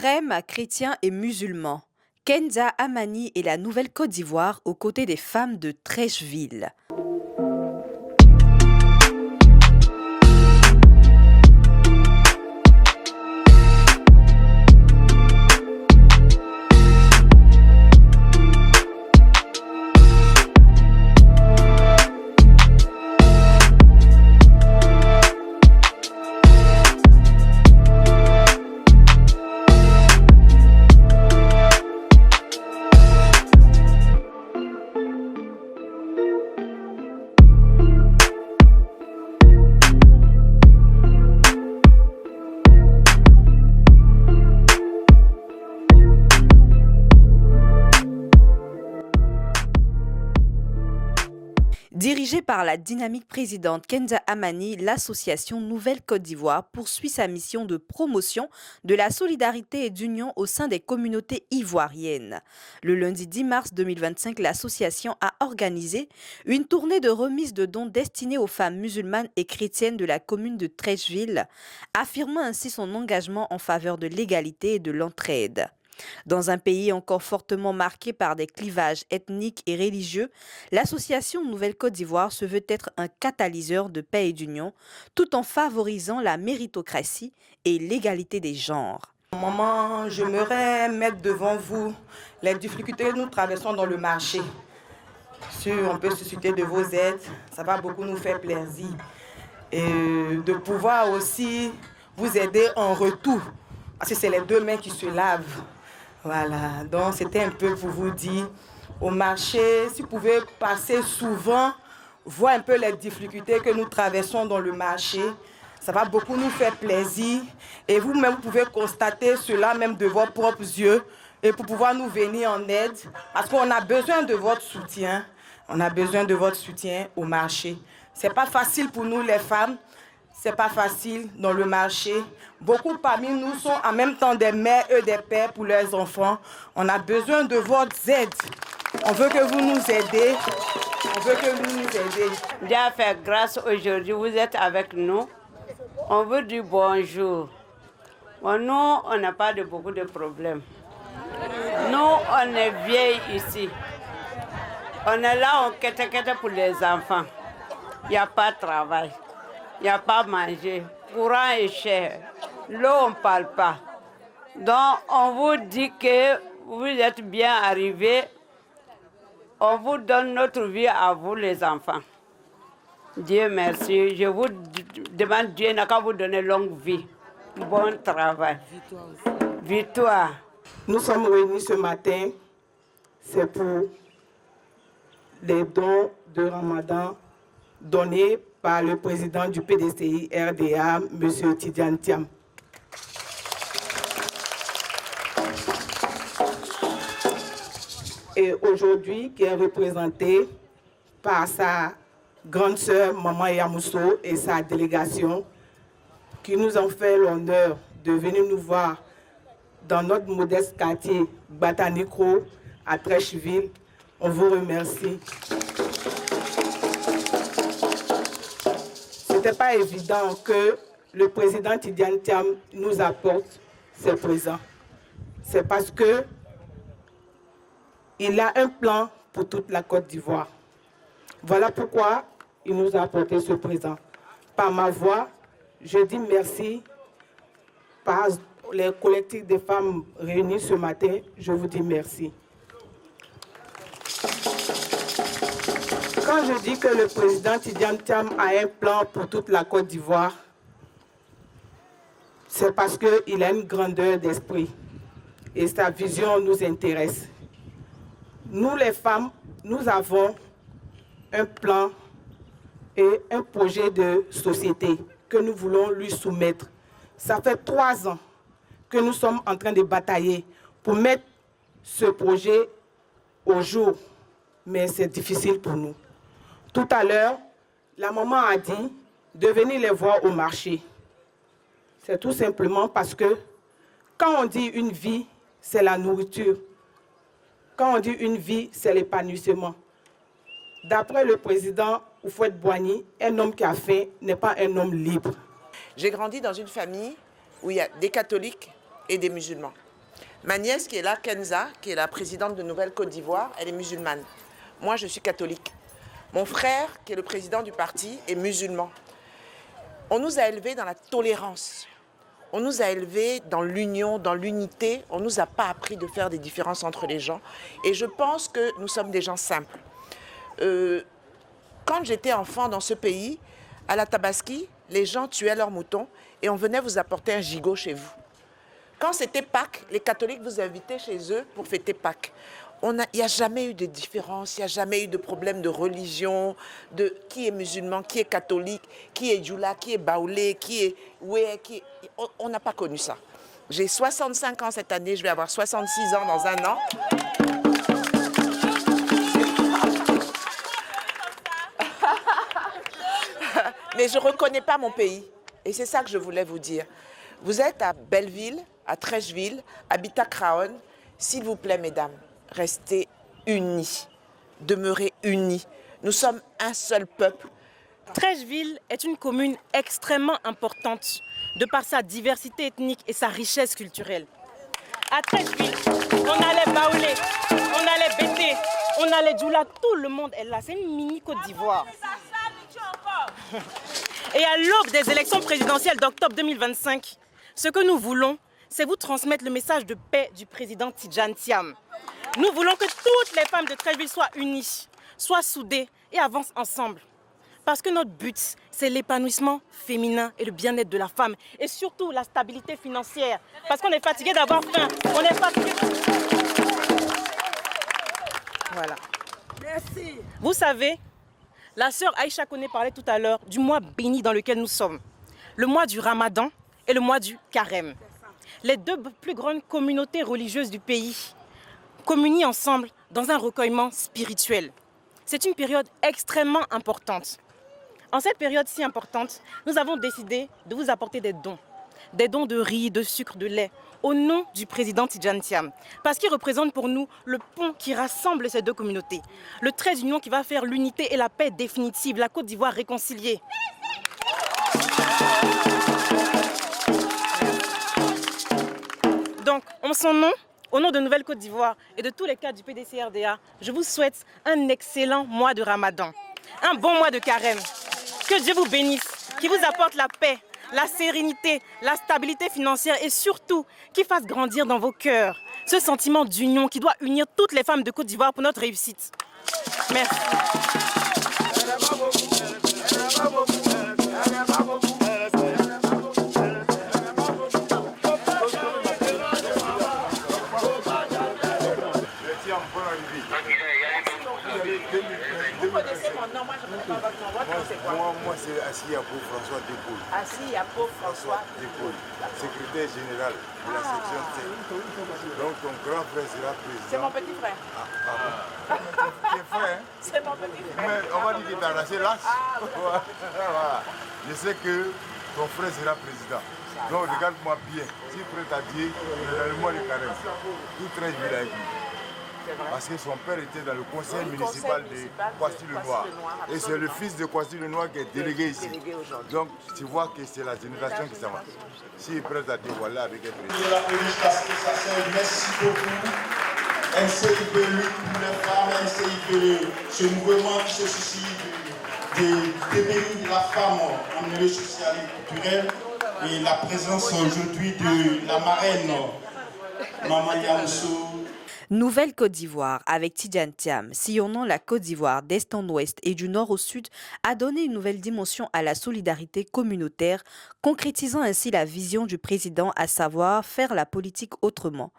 Carême chrétiens et musulmans. Kenza Amani et la Nouvelle-Côte d'Ivoire aux côtés des femmes de Trècheville. Dirigée par la dynamique présidente Kenza Amani, l'association Nouvelle-Côte d'Ivoire poursuit sa mission de promotion de la solidarité et d'union au sein des communautés ivoiriennes. Le lundi 10 mars 2025, l'association a organisé une tournée de remise de dons destinée aux femmes musulmanes et chrétiennes de la commune de Trècheville, affirmant ainsi son engagement en faveur de l'égalité et de l'entraide. Dans un pays encore fortement marqué par des clivages ethniques et religieux, l'association Nouvelle-Côte d'Ivoire se veut être un catalyseur de paix et d'union, tout en favorisant la méritocratie et l'égalité des genres. Maman, j'aimerais mettre devant vous les difficultés que nous traversons dans le marché. Si on peut susciter de vos aides, ça va beaucoup nous faire plaisir. Et de pouvoir aussi vous aider en retour, parce que c'est les deux mains qui se lavent. Voilà, donc c'était un peu pour vous dire, au marché, si vous pouvez passer souvent, voir un peu les difficultés que nous traversons dans le marché, ça va beaucoup nous faire plaisir. Et vous-même, vous pouvez constater cela même de vos propres yeux et pour pouvoir nous venir en aide, parce qu'on a besoin de votre soutien. On a besoin de votre soutien au marché. C'est pas facile pour nous les femmes. C'est pas facile dans le marché. Beaucoup parmi nous sont en même temps des mères et des pères pour leurs enfants. On a besoin de votre aide. On veut que vous nous aidez. On veut que vous nous aidez. Dieu a fait grâce aujourd'hui, vous êtes avec nous. On vous dit bonjour. Bon, nous, on n'a pas beaucoup de problèmes. Nous, on est vieilles ici. On est là, on quête pour les enfants. Il n'y a pas de travail. Il n'y a pas à manger. Courant est cher. L'eau, on ne parle pas. Donc, on vous dit que vous êtes bien arrivés. On vous donne notre vie à vous, les enfants. Dieu merci. Je vous demande, Dieu n'a qu'à vous donner longue vie. Bon travail. Victoire. Nous sommes réunis ce matin. C'est pour les dons de Ramadan donnés par le président du PDCI RDA, M. Tidiane Thiam. Et aujourd'hui, qui est représenté par sa grande sœur, Maman Yamousso, et sa délégation, qui nous ont fait l'honneur de venir nous voir dans notre modeste quartier Batanikro, à Trècheville. On vous remercie. Ce n'était pas évident que le président Tidiane Thiam nous apporte ses présents. C'est parce que il a un plan pour toute la Côte d'Ivoire. Voilà pourquoi il nous a apporté ce présent. Par ma voix, je dis merci. Par les collectifs des femmes réunis ce matin, je vous dis merci. Quand je dis que le président Tidiane Thiam a un plan pour toute la Côte d'Ivoire, c'est parce qu'il a une grandeur d'esprit et sa vision nous intéresse. Nous les femmes, nous avons un plan et un projet de société que nous voulons lui soumettre. Ça fait 3 ans que nous sommes en train de batailler pour mettre ce projet au jour, mais c'est difficile pour nous. Tout à l'heure, la maman a dit de venir les voir au marché. C'est tout simplement parce que quand on dit une vie, c'est la nourriture. Quand on dit une vie, c'est l'épanouissement. D'après le président Houphouët-Boigny, un homme qui a faim n'est pas un homme libre. J'ai grandi dans une famille où il y a des catholiques et des musulmans. Ma nièce qui est là, Kenza, qui est la présidente de Nouvelle-Côte d'Ivoire, elle est musulmane. Moi, je suis catholique. Mon frère, qui est le président du parti, est musulman. On nous a élevés dans la tolérance. On nous a élevés dans l'union, dans l'unité. On ne nous a pas appris de faire des différences entre les gens. Et je pense que nous sommes des gens simples. Quand j'étais enfant dans ce pays, à la Tabaski, les gens tuaient leurs moutons et on venait vous apporter un gigot chez vous. Quand c'était Pâques, les catholiques vous invitaient chez eux pour fêter Pâques. Il n'y a jamais eu de différence, il n'y a jamais eu de problème de religion, de qui est musulman, qui est catholique, qui est djoula, qui est baoulé, qui est oué, on n'a pas connu ça. J'ai 65 ans cette année, je vais avoir 66 ans dans un an. Mais je ne reconnais pas mon pays. Et c'est ça que je voulais vous dire. Vous êtes à Belleville, à Treichville, à Bitak-Raon. S'il vous plaît, mesdames, restez unis. Demeurez unis. Nous sommes un seul peuple. Treichville est une commune extrêmement importante de par sa diversité ethnique et sa richesse culturelle. À Treichville, on a les baoulés, on a les bétés, on a les djoula, tout le monde est là. C'est une mini Côte d'Ivoire. Et à l'aube des élections présidentielles d'octobre 2025, ce que nous voulons, c'est vous transmettre le message de paix du président Tidjane Thiam. Nous voulons que toutes les femmes de Treichville soient unies, soient soudées et avancent ensemble. Parce que notre but, c'est l'épanouissement féminin et le bien-être de la femme. Et surtout la stabilité financière. Parce qu'on est fatigué d'avoir faim. On est fatigué. Voilà. Merci. Vous savez, la sœur Aïcha Kone parlait tout à l'heure du mois béni dans lequel nous sommes. Le mois du Ramadan et le mois du Carême. Les deux plus grandes communautés religieuses du pays communient ensemble dans un recueillement spirituel. C'est une période extrêmement importante. En cette période si importante, nous avons décidé de vous apporter des dons. Des dons de riz, de sucre, de lait, au nom du président Tidjane Thiam. Parce qu'il représente pour nous le pont qui rassemble ces deux communautés. Le trait d'union qui va faire l'unité et la paix définitive, la Côte d'Ivoire réconciliée. Donc, en son nom, au nom de Nouvelle-Côte d'Ivoire et de tous les cadres du PDCRDA, je vous souhaite un excellent mois de Ramadan, un bon mois de Carême. Que Dieu vous bénisse, qu'il vous apporte la paix, la sérénité, la stabilité financière et surtout qu'il fasse grandir dans vos cœurs ce sentiment d'union qui doit unir toutes les femmes de Côte d'Ivoire pour notre réussite. Merci. Moi, c'est Assis Yapo François Découle. Assis Yapo François Découle, secrétaire général de la section 7. Donc ton grand frère sera président. C'est mon petit frère. Tes frères, hein? C'est mon petit frère. Mais on va dire qu'il t'a arraché l'âge. Voilà. Je sais que ton frère sera président. Donc regarde-moi bien. Si prêt à dire, dans le mois de Carême, tout très bien avec lui. Parce que son père était dans le conseil municipal de Kwasi-le-Noir. Et c'est le fils de Kwasi-le-Noir qui est délégué ici. Donc tu vois que c'est la génération qui s'en va. S'il est prêt à dire voilà avec un président. La police parce que ça fait merci beaucoup. NCIP lutte pour les femmes, NCIP, ce mouvement qui se soucie de devenir la femme en milieu social et culturel. Et la présence aujourd'hui de la marraine Maman Yamousou. Nouvelle-Côte d'Ivoire, avec Tidjane Thiam, sillonnant la Côte d'Ivoire d'est en ouest et du nord au sud, a donné une nouvelle dimension à la solidarité communautaire, concrétisant ainsi la vision du président, à savoir faire la politique autrement.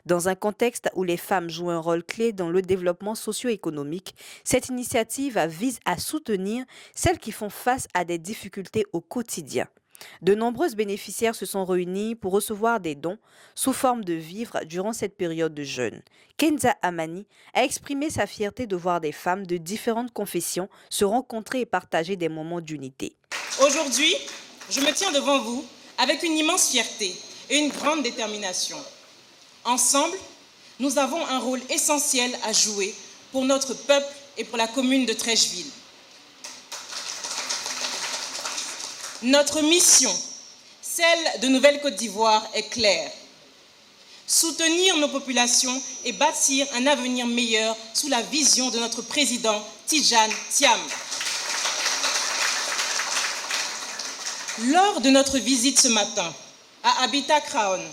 Dans un contexte où les femmes jouent un rôle clé dans le développement socio-économique, cette initiative vise à soutenir celles qui font face à des difficultés au quotidien. De nombreuses bénéficiaires se sont réunis pour recevoir des dons sous forme de vivres durant cette période de jeûne. Kenza Amani a exprimé sa fierté de voir des femmes de différentes confessions se rencontrer et partager des moments d'unité. Aujourd'hui, je me tiens devant vous avec une immense fierté et une grande détermination. Ensemble, nous avons un rôle essentiel à jouer pour notre peuple et pour la commune de Treichville. Notre mission, celle de Nouvelle-Côte d'Ivoire, est claire. soutenir nos populations et bâtir un avenir meilleur sous la vision de notre président Tidjane Thiam. Lors de notre visite ce matin à Habitat Craon,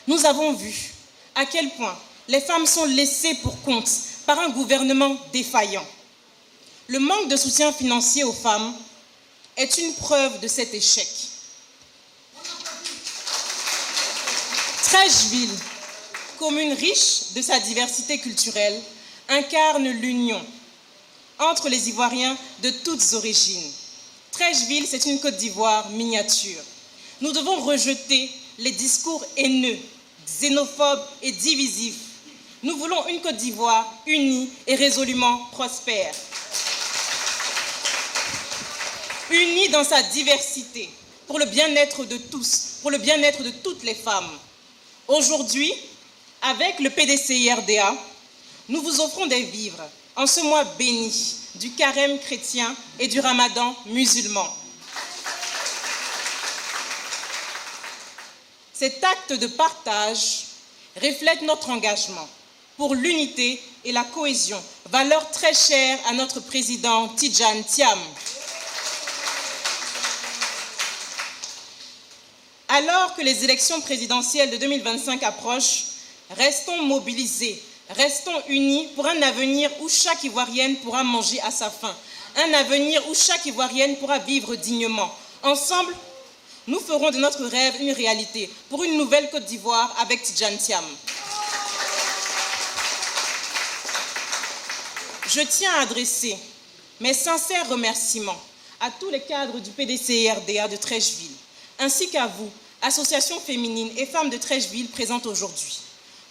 nous avons vu à quel point les femmes sont laissées pour compte par un gouvernement défaillant. Le manque de soutien financier aux femmes est une preuve de cet échec. Treichville, commune riche de sa diversité culturelle, incarne l'union entre les Ivoiriens de toutes origines. Treichville, c'est une Côte d'Ivoire miniature. Nous devons rejeter les discours haineux, xénophobes et divisifs. Nous voulons une Côte d'Ivoire unie et résolument prospère. Unie dans sa diversité, pour le bien-être de tous, pour le bien-être de toutes les femmes. Aujourd'hui, avec le PDCI-RDA, nous vous offrons des vivres en ce mois béni du carême chrétien et du ramadan musulman. Cet acte de partage reflète notre engagement pour l'unité et la cohésion, valeur très chère à notre président Tidjane Thiam. Alors que les élections présidentielles de 2025 approchent, restons mobilisés, restons unis pour un avenir où chaque Ivoirienne pourra manger à sa faim, un avenir où chaque Ivoirienne pourra vivre dignement. Ensemble, nous ferons de notre rêve une réalité pour une nouvelle Côte d'Ivoire avec Tidjane Thiam. Je tiens à adresser mes sincères remerciements à tous les cadres du PDCI-RDA de Treichville, ainsi qu'à vous, associations féminines et femmes de Treichville présentes aujourd'hui.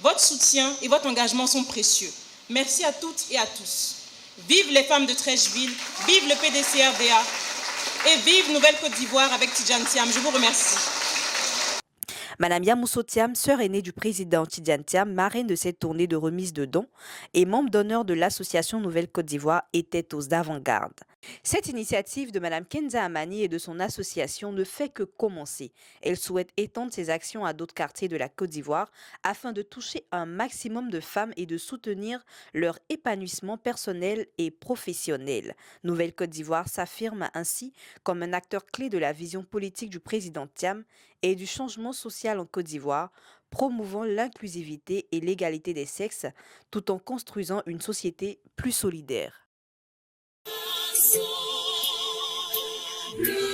Votre soutien et votre engagement sont précieux. Merci à toutes et à tous. Vive les femmes de Treichville, vive le PDCI-RDA et vive Nouvelle Côte d'Ivoire avec Tidjane Thiam. Je vous remercie. Madame Yamousso Thiam, sœur aînée du président Tidjane Thiam, marraine de cette tournée de remise de dons et membre d'honneur de l'association Nouvelle Côte d'Ivoire, était aux avant-gardes. Cette initiative de Madame Kenza Amani et de son association ne fait que commencer. Elle souhaite étendre ses actions à d'autres quartiers de la Côte d'Ivoire afin de toucher un maximum de femmes et de soutenir leur épanouissement personnel et professionnel. Nouvelle Côte d'Ivoire s'affirme ainsi comme un acteur clé de la vision politique du président Thiam et du changement social en Côte d'Ivoire, promouvant l'inclusivité et l'égalité des sexes tout en construisant une société plus solidaire. Blue.